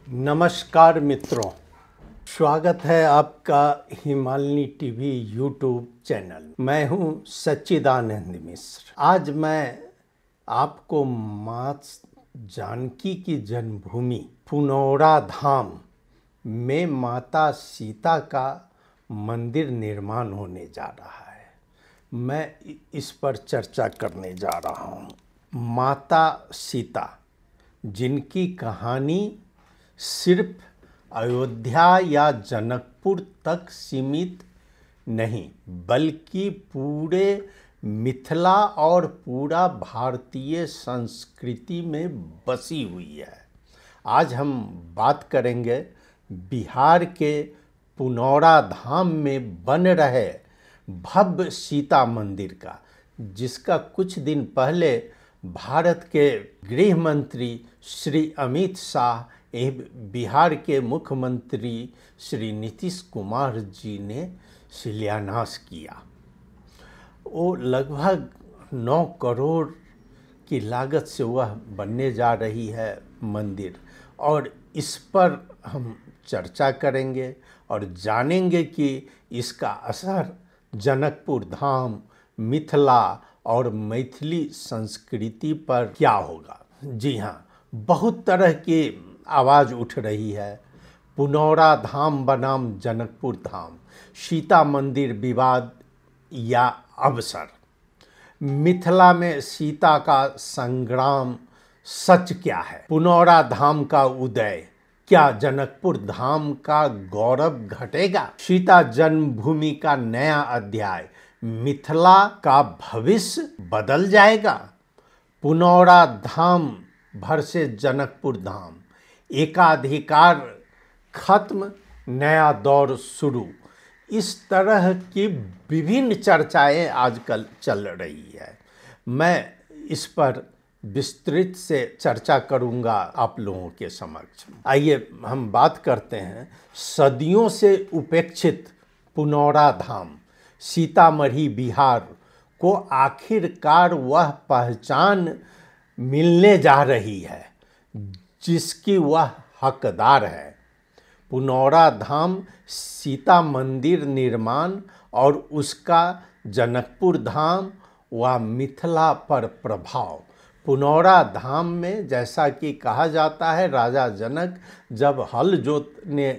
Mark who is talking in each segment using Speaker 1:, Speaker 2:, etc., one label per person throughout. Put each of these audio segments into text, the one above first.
Speaker 1: नमस्कार मित्रों, स्वागत है आपका हिमालनी टीवी यूट्यूब चैनल। मैं हूं सच्चिदानंद मिश्र। आज मैं आपको माँ जानकी की जन्मभूमि पुनौरा धाम में माता सीता का मंदिर निर्माण होने जा रहा है। मैं इस पर चर्चा करने जा रहा हूं। माता सीता, जिनकी कहानी सिर्फ अयोध्या या जनकपुर तक सीमित नहीं बल्कि पूरे मिथिला और पूरा भारतीय संस्कृति में बसी हुई है। आज हम बात करेंगे बिहार के पुनौरा धाम में बन रहे भव्य सीता मंदिर का, जिसका कुछ दिन पहले भारत के गृह मंत्री श्री अमित शाह एवं बिहार के मुख्यमंत्री श्री नीतीश कुमार जी ने शिलान्यास किया। वो लगभग 9 करोड़ की लागत से वह बनने जा रही है मंदिर, और इस पर हम चर्चा करेंगे और जानेंगे कि इसका असर जनकपुर धाम, मिथिला और मैथिली संस्कृति पर क्या होगा। जी हाँ, बहुत तरह की आवाज़ उठ रही है। पुनौरा धाम बनाम जनकपुर धाम, सीता मंदिर विवाद या अवसर, मिथिला में सीता का संग्राम, सच क्या है, पुनौरा धाम का उदय, क्या जनकपुर धाम का गौरव घटेगा, सीता जन्मभूमि का नया अध्याय, मिथिला का भविष्य बदल जाएगा, पुनौरा धाम वर्सेस जनकपुर धाम, एकाधिकार खत्म, नया दौर शुरू। इस तरह की विभिन्न चर्चाएं आजकल चल रही है। मैं इस पर विस्तृत से चर्चा करूंगा आप लोगों के समक्ष। आइए हम बात करते हैं सदियों से उपेक्षित पुनौरा धाम, सीतामढ़ी बिहार को आखिरकार वह पहचान मिलने जा रही है जिसकी वह हकदार है। पुनौरा धाम सीता मंदिर निर्माण और उसका जनकपुर धाम व मिथिला पर प्रभाव। पुनौरा धाम में जैसा कि कहा जाता है, राजा जनक जब हल जोतने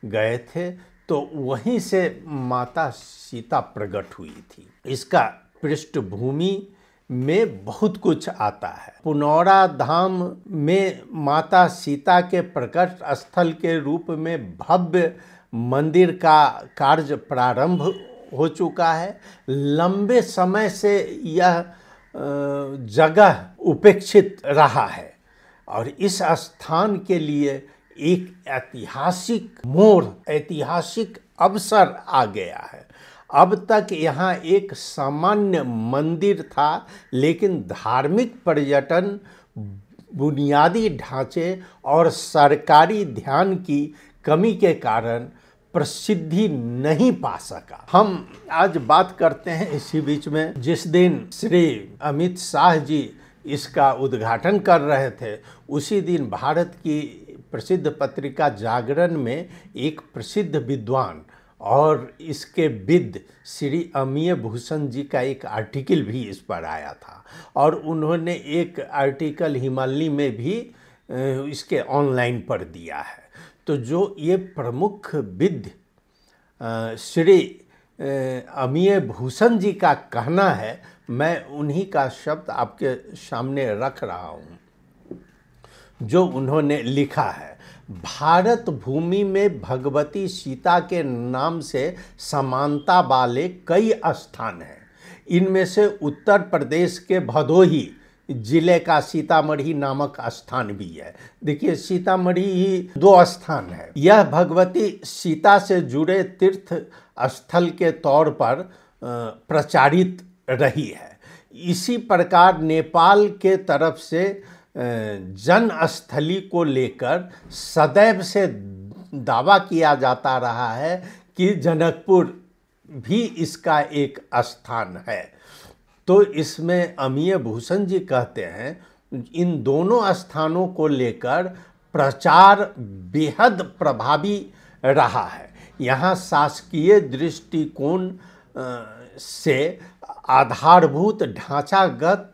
Speaker 1: गए थे तो वहीं से माता सीता प्रकट हुई थी। इसका पृष्ठभूमि में बहुत कुछ आता है। पुनौरा धाम में माता सीता के प्रकट स्थल के रूप में भव्य मंदिर का कार्य प्रारंभ हो चुका है। लंबे समय से यह जगह उपेक्षित रहा है और इस स्थान के लिए एक ऐतिहासिक मोड़, ऐतिहासिक अवसर आ गया है। अब तक यहाँ एक सामान्य मंदिर था, लेकिन धार्मिक पर्यटन, बुनियादी ढांचे और सरकारी ध्यान की कमी के कारण प्रसिद्धि नहीं पा सका। हम आज बात करते हैं इसी बीच में, जिस दिन श्री अमित शाह जी इसका उद्घाटन कर रहे थे, उसी दिन भारत की प्रसिद्ध पत्रिका जागरण में एक प्रसिद्ध विद्वान और इसके विद श्री अमिय भूषण जी का एक आर्टिकल भी इस पर आया था, और उन्होंने एक आर्टिकल हिमालनी में भी इसके ऑनलाइन पर दिया है। तो जो ये प्रमुख विद श्री अमिय भूषण जी का कहना है, मैं उन्हीं का शब्द आपके सामने रख रहा हूँ, जो उन्होंने लिखा है। भारत भूमि में भगवती सीता के नाम से समानता वाले कई स्थान हैं। इनमें से उत्तर प्रदेश के भदोही जिले का सीतामढ़ी नामक स्थान भी है। देखिए, सीतामढ़ी ही 2 स्थान है। यह भगवती सीता से जुड़े तीर्थ स्थल के तौर पर प्रचारित रही है। इसी प्रकार नेपाल के तरफ से जनस्थली को लेकर सदैव से दावा किया जाता रहा है कि जनकपुर भी इसका एक स्थान है। तो इसमें अमिय भूषण जी कहते हैं इन दोनों स्थानों को लेकर प्रचार बेहद प्रभावी रहा है। यहाँ शासकीय दृष्टिकोण से आधारभूत ढांचागत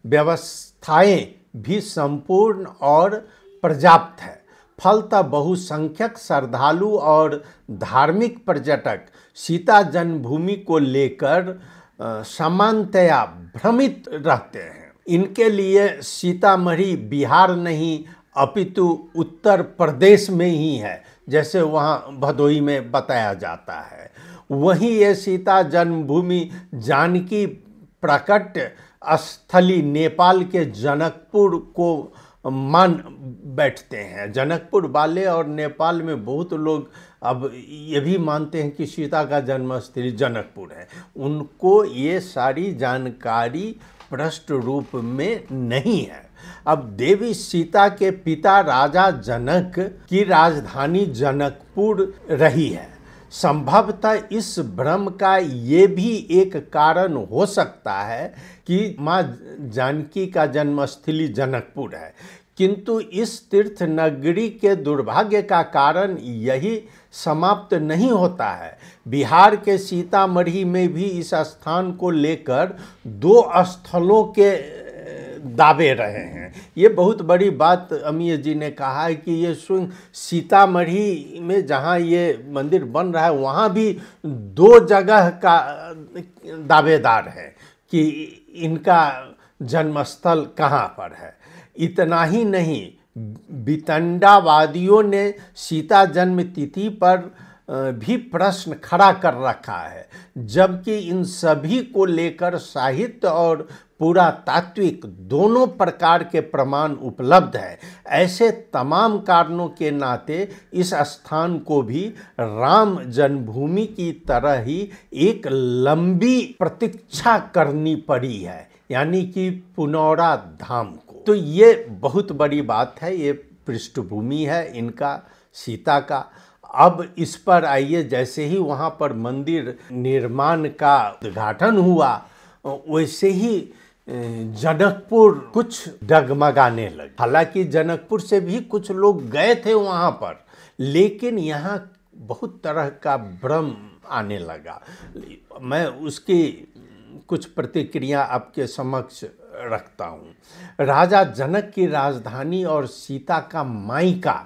Speaker 1: व्यवस्थाएं भी संपूर्ण और पर्याप्त है। फलतः बहुसंख्यक श्रद्धालु और धार्मिक पर्यटक सीता जन्मभूमि को लेकर सामान्यतया भ्रमित रहते हैं। इनके लिए सीतामढ़ी बिहार नहीं अपितु उत्तर प्रदेश में ही है, जैसे वहाँ भदोही में बताया जाता है। वहीं ये सीता जन्मभूमि जानकी प्रकट स्थली नेपाल के जनकपुर को मान बैठते हैं। जनकपुर वाले और नेपाल में बहुत लोग अब ये भी मानते हैं कि सीता का जन्मस्थली जनकपुर है। उनको ये सारी जानकारी स्पष्ट रूप में नहीं है। अब देवी सीता के पिता राजा जनक की राजधानी जनकपुर रही है। संभवतः इस भ्रम का ये भी एक कारण हो सकता है कि माँ जानकी का जन्मस्थली जनकपुर है, किंतु इस तीर्थ नगरी के दुर्भाग्य का कारण यही समाप्त नहीं होता है। बिहार के सीतामढ़ी में भी इस स्थान को लेकर 2 स्थलों के दावे रहे हैं। ये बहुत बड़ी बात अमीय जी ने कहा है कि ये स्वयं सीतामढ़ी में जहाँ ये मंदिर बन रहा है वहाँ भी 2 जगह का दावेदार है कि इनका जन्मस्थल कहाँ पर है। इतना ही नहीं, वितंडावादियों ने सीता जन्म तिथि पर भी प्रश्न खड़ा कर रखा है, जबकि इन सभी को लेकर साहित्य और पुरातात्विक दोनों प्रकार के प्रमाण उपलब्ध है। ऐसे तमाम कारणों के नाते इस स्थान को भी राम जन्मभूमि की तरह ही एक लंबी प्रतीक्षा करनी पड़ी है, यानी कि पुनौरा धाम को। तो ये बहुत बड़ी बात है, ये पृष्ठभूमि है इनका सीता का। अब इस पर आइए, जैसे ही वहाँ पर मंदिर निर्माण का उद्घाटन हुआ वैसे ही जनकपुर कुछ डगमगाने लगे। हालांकि जनकपुर से भी कुछ लोग गए थे वहाँ पर, लेकिन यहाँ बहुत तरह का भ्रम आने लगा। मैं उसकी कुछ प्रतिक्रिया आपके समक्ष रखता हूँ। राजा जनक की राजधानी और सीता का मायका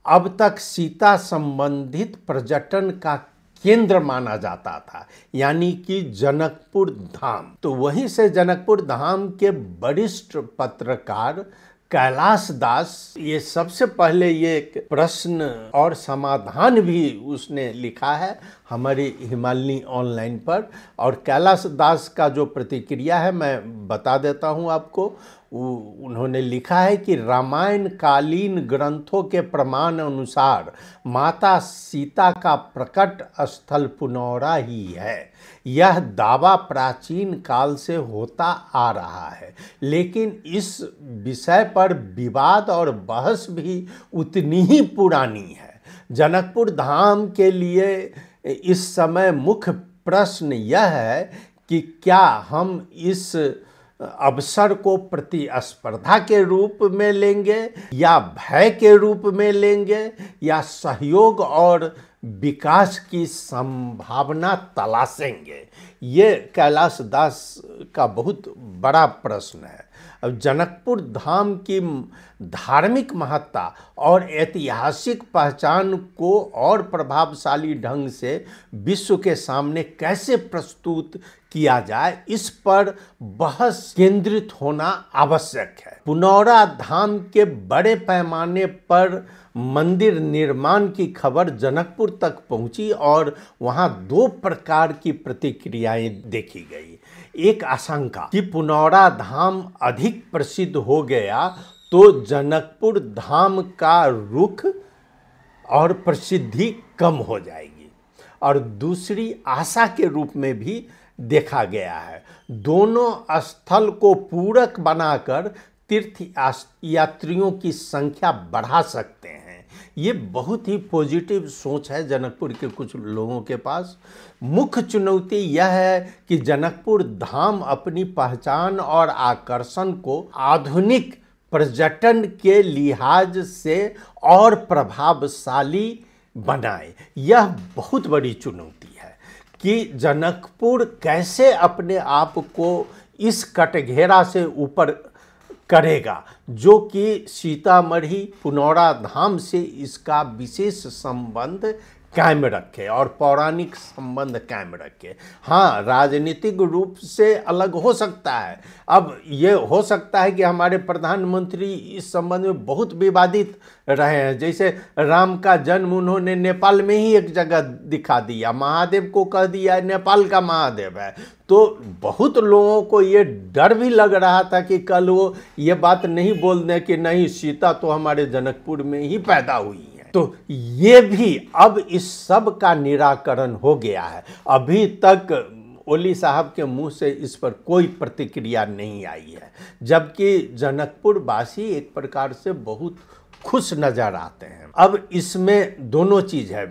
Speaker 1: अब तक सीता संबंधित पर्यटन का केंद्र माना जाता था, यानी कि जनकपुर धाम। तो वहीं से जनकपुर धाम के वरिष्ठ पत्रकार कैलाश दास, ये सबसे पहले ये प्रश्न और समाधान भी उसने लिखा है हमारी हिमालनी ऑनलाइन पर, और कैलाश दास का जो प्रतिक्रिया है मैं बता देता हूँ आपको। उन्होंने लिखा है कि रामायण कालीन ग्रंथों के प्रमाण अनुसार माता सीता का प्रकट स्थल पुनौरा ही है। यह दावा प्राचीन काल से होता आ रहा है, लेकिन इस विषय पर विवाद और बहस भी उतनी ही पुरानी है। जनकपुर धाम के लिए इस समय मुख्य प्रश्न यह है कि क्या हम इस अवसर को प्रतिस्पर्धा के रूप में लेंगे या भय के रूप में लेंगे या सहयोग और विकास की संभावना तलाशेंगे। ये कैलाश दास का बहुत बड़ा प्रश्न है। अब जनकपुर धाम की धार्मिक महत्ता और ऐतिहासिक पहचान को और प्रभावशाली ढंग से विश्व के सामने कैसे प्रस्तुत किया जाए, इस पर बहस केंद्रित होना आवश्यक है। पुनौरा धाम के बड़े पैमाने पर मंदिर निर्माण की खबर जनकपुर तक पहुंची और वहां 2 प्रकार की प्रतिक्रियाएं देखी गई। एक आशंका कि पुनौरा धाम अधिक प्रसिद्ध हो गया तो जनकपुर धाम का रुख और प्रसिद्धि कम हो जाएगी, और दूसरी आशा के रूप में भी देखा गया है। दोनों स्थल को पूरक बनाकर तीर्थ यात्रियों की संख्या बढ़ा सकते हैं। ये बहुत ही पॉजिटिव सोच है जनकपुर के कुछ लोगों के पास। मुख्य चुनौती यह है कि जनकपुर धाम अपनी पहचान और आकर्षण को आधुनिक पर्यटन के लिहाज से और प्रभावशाली बनाए। यह बहुत बड़ी चुनौती है कि जनकपुर कैसे अपने आप को इस कटघरा से ऊपर करेगा, जो कि सीतामढ़ी पुनौरा धाम से इसका विशेष संबंध कायम रखे और पौराणिक संबंध कायम रखे। हाँ, राजनीतिक रूप से अलग हो सकता है। अब ये हो सकता है कि हमारे प्रधानमंत्री इस संबंध में बहुत विवादित रहे हैं। जैसे राम का जन्म उन्होंने नेपाल में ही एक जगह दिखा दिया, महादेव को कह दिया नेपाल का महादेव है। तो बहुत लोगों को ये डर भी लग रहा था कि कल वो ये बात नहीं बोल दें कि नहीं, सीता तो हमारे जनकपुर में ही पैदा हुई। तो ये भी अब इस सब का निराकरण हो गया है। अभी तक ओली साहब के मुंह से इस पर कोई प्रतिक्रिया नहीं आई है, जबकि जनकपुर वासी एक प्रकार से बहुत खुश नजर आते हैं। अब इसमें दोनों चीज है,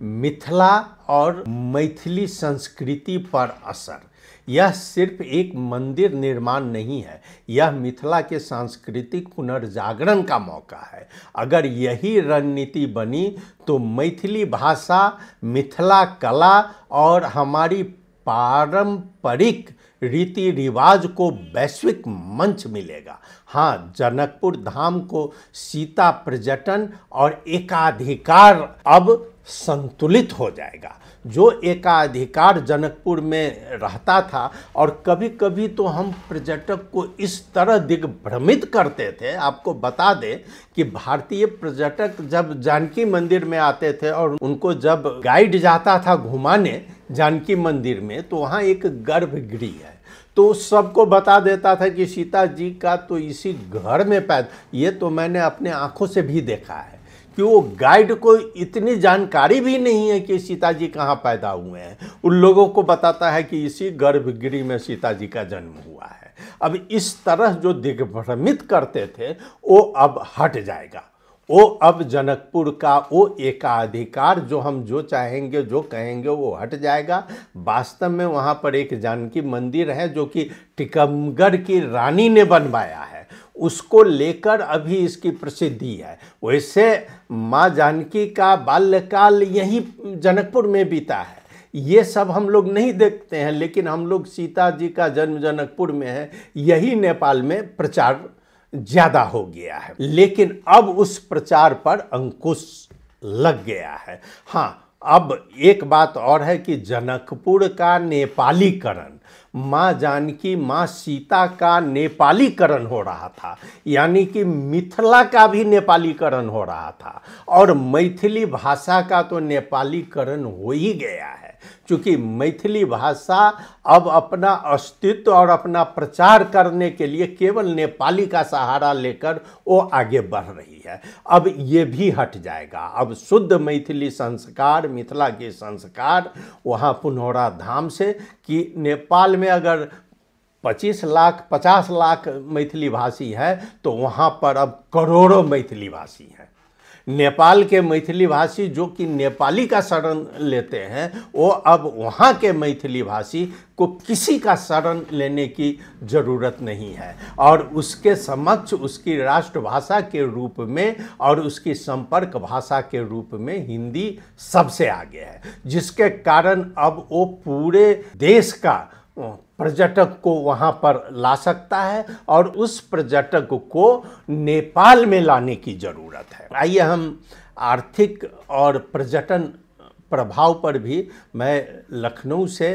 Speaker 1: मिथिला और मैथिली संस्कृति पर असर। यह सिर्फ एक मंदिर निर्माण नहीं है, यह मिथिला के सांस्कृतिक पुनर्जागरण का मौका है। अगर यही रणनीति बनी तो मैथिली भाषा, मिथिला कला और हमारी पारंपरिक रीति रिवाज को वैश्विक मंच मिलेगा। हाँ, जनकपुर धाम को सीता पर्यटन और एकाधिकार अब संतुलित हो जाएगा। जो एकाधिकार जनकपुर में रहता था, और कभी कभी तो हम पर्यटक को इस तरह दिग्भ्रमित करते थे। आपको बता दें कि भारतीय पर्यटक जब जानकी मंदिर में आते थे और उनको जब गाइड जाता था घुमाने जानकी मंदिर में, तो वहाँ एक गर्भगृह है, तो सबको बता देता था कि सीता जी का तो इसी घर में पैदा। ये तो मैंने अपने आंखों से भी देखा है कि वो गाइड को इतनी जानकारी भी नहीं है कि सीता जी कहाँ पैदा हुए हैं। उन लोगों को बताता है कि इसी गर्भगृह में सीता जी का जन्म हुआ है। अब इस तरह जो दिग्भ्रमित करते थे वो अब हट जाएगा। वो अब जनकपुर का वो एकाधिकार, जो हम जो चाहेंगे जो कहेंगे वो हट जाएगा। वास्तव में वहाँ पर एक जानकी मंदिर है जो कि टिकमगढ़ की रानी ने बनवाया है, उसको लेकर अभी इसकी प्रसिद्धि है। वैसे माँ जानकी का बाल्यकाल यहीं जनकपुर में बीता है, ये सब हम लोग नहीं देखते हैं, लेकिन हम लोग सीता जी का जन्म जनकपुर में है, यही नेपाल में प्रचार ज़्यादा हो गया है। लेकिन अब उस प्रचार पर अंकुश लग गया है। हाँ, अब एक बात और है कि जनकपुर का नेपालीकरण, माँ जानकी माँ सीता का नेपालीकरण हो रहा था, यानी कि मिथिला का भी नेपालीकरण हो रहा था, और मैथिली भाषा का तो नेपालीकरण हो ही गया है। क्योंकि मैथिली भाषा अब अपना अस्तित्व और अपना प्रचार करने के लिए केवल नेपाली का सहारा लेकर वो आगे बढ़ रही है। अब ये भी हट जाएगा। अब शुद्ध मैथिली संस्कार, मिथिला के संस्कार वहाँ पुनौरा धाम से, कि नेपाल में अगर 25 लाख 50 लाख मैथिली भाषी है तो वहाँ पर अब करोड़ों मैथिली भाषी हैं। नेपाल के मैथिली भाषी जो कि नेपाली का शरण लेते हैं, वो अब वहाँ के मैथिली भाषी को किसी का शरण लेने की ज़रूरत नहीं है, और उसके समक्ष उसकी राष्ट्रभाषा के रूप में और उसकी संपर्क भाषा के रूप में हिंदी सबसे आगे है, जिसके कारण अब वो पूरे देश का पर्यटक को वहाँ पर ला सकता है, और उस पर्यटक को नेपाल में लाने की ज़रूरत है। आइए हम आर्थिक और पर्यटन प्रभाव पर भी, मैं लखनऊ से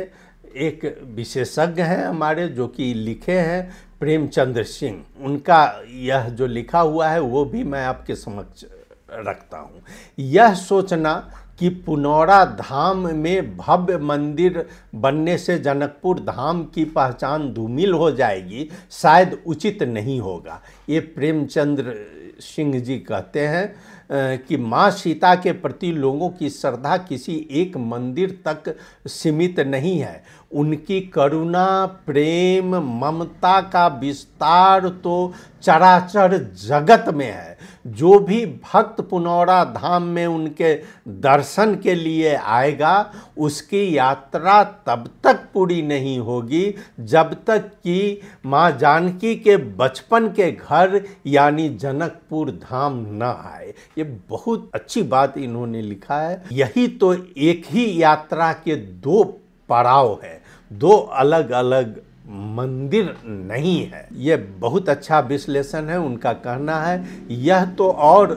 Speaker 1: एक विशेषज्ञ हैं हमारे जो कि लिखे हैं, प्रेमचंद्र सिंह, उनका यह जो लिखा हुआ है वो भी मैं आपके समक्ष रखता हूँ। यह सोचना कि पुनौरा धाम में भव्य मंदिर बनने से जनकपुर धाम की पहचान धूमिल हो जाएगी, शायद उचित नहीं होगा। ये प्रेमचंद्र सिंह जी कहते हैं कि माँ सीता के प्रति लोगों की श्रद्धा किसी एक मंदिर तक सीमित नहीं है, उनकी करुणा, प्रेम, ममता का विस्तार तो चराचर जगत में है। जो भी भक्त पुनौरा धाम में उनके दर्शन के लिए आएगा उसकी यात्रा तब तक पूरी नहीं होगी जब तक कि माँ जानकी के बचपन के घर यानी जनकपुर धाम न आए। ये बहुत अच्छी बात इन्होंने लिखा है। यही तो एक ही यात्रा के दो पड़ाव है, दो अलग अलग मंदिर नहीं है। ये बहुत अच्छा विश्लेषण है। उनका कहना है यह तो और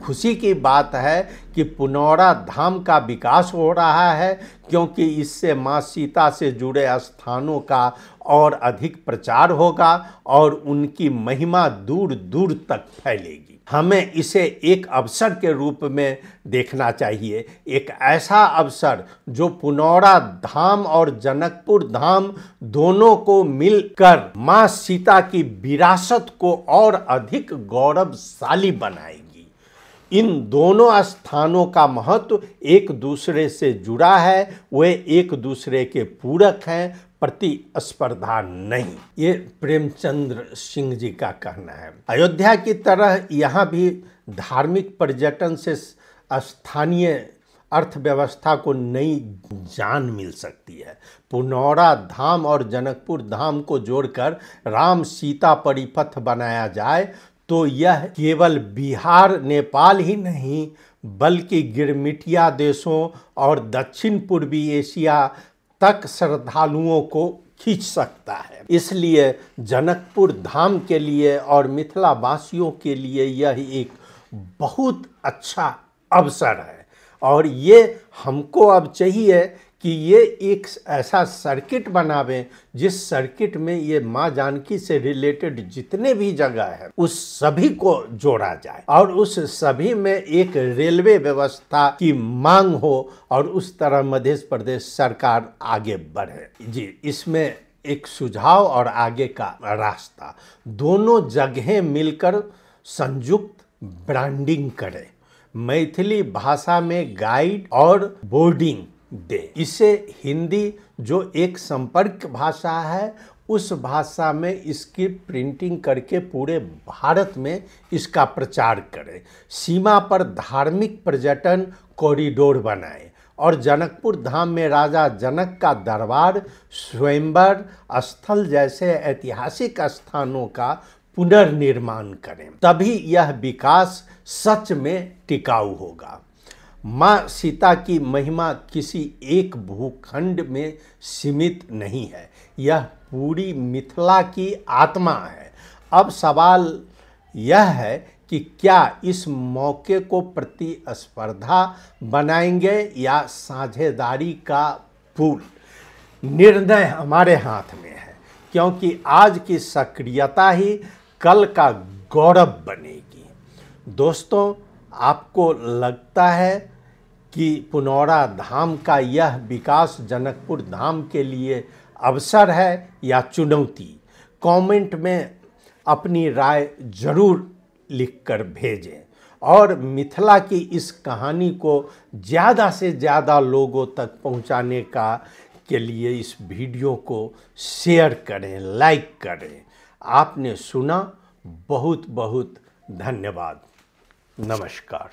Speaker 1: खुशी की बात है कि पुनौरा धाम का विकास हो रहा है, क्योंकि इससे माँ सीता से जुड़े स्थानों का और अधिक प्रचार होगा और उनकी महिमा दूर दूर तक फैलेगी। हमें इसे एक अवसर के रूप में देखना चाहिए, एक ऐसा अवसर जो पुनौरा धाम और जनकपुर धाम दोनों को मिलकर माँ सीता की विरासत को और अधिक गौरवशाली बनाएगी। इन दोनों स्थानों का महत्व एक दूसरे से जुड़ा है, वे एक दूसरे के पूरक हैं, प्रतिस्पर्धा नहीं। ये प्रेमचंद्र सिंह जी का कहना है। अयोध्या की तरह यहाँ भी धार्मिक पर्यटन से स्थानीय अर्थव्यवस्था को नई जान मिल सकती है। पुनौरा धाम और जनकपुर धाम को जोड़कर राम सीता परिपथ बनाया जाए तो यह केवल बिहार नेपाल ही नहीं बल्कि गिरमिटिया देशों और दक्षिण पूर्वी एशिया तक श्रद्धालुओं को खींच सकता है। इसलिए जनकपुर धाम के लिए और मिथिला वासियों के लिए यह एक बहुत अच्छा अवसर है और ये हमको अब चाहिए कि ये एक ऐसा सर्किट बनावें जिस सर्किट में ये माँ जानकी से रिलेटेड जितने भी जगह है उस सभी को जोड़ा जाए और उस सभी में एक रेलवे व्यवस्था की मांग हो और उस तरह मध्य प्रदेश सरकार आगे बढ़े। जी, इसमें एक सुझाव और आगे का रास्ता, दोनों जगहें मिलकर संयुक्त ब्रांडिंग करें, मैथिली भाषा में गाइड और बोर्डिंग दे। इसे हिंदी जो एक संपर्क भाषा है उस भाषा में इसकी प्रिंटिंग करके पूरे भारत में इसका प्रचार करें। सीमा पर धार्मिक पर्यटन कॉरिडोर बनाएं और जनकपुर धाम में राजा जनक का दरबार, स्वयंवर स्थल जैसे ऐतिहासिक स्थानों का पुनर्निर्माण करें। तभी यह विकास सच में टिकाऊ होगा। माँ सीता की महिमा किसी एक भूखंड में सीमित नहीं है, यह पूरी मिथिला की आत्मा है। अब सवाल यह है कि क्या इस मौके को प्रतिस्पर्धा बनाएंगे या साझेदारी का पुल। निर्णय हमारे हाथ में है, क्योंकि आज की सक्रियता ही कल का गौरव बनेगी। दोस्तों, आपको लगता है कि पुनौरा धाम का यह विकास जनकपुर धाम के लिए अवसर है या चुनौती? कमेंट में अपनी राय जरूर लिखकर भेजें और मिथिला की इस कहानी को ज़्यादा से ज़्यादा लोगों तक पहुंचाने के लिए इस वीडियो को शेयर करें, लाइक करें। आपने सुना, बहुत बहुत धन्यवाद। नमस्कार।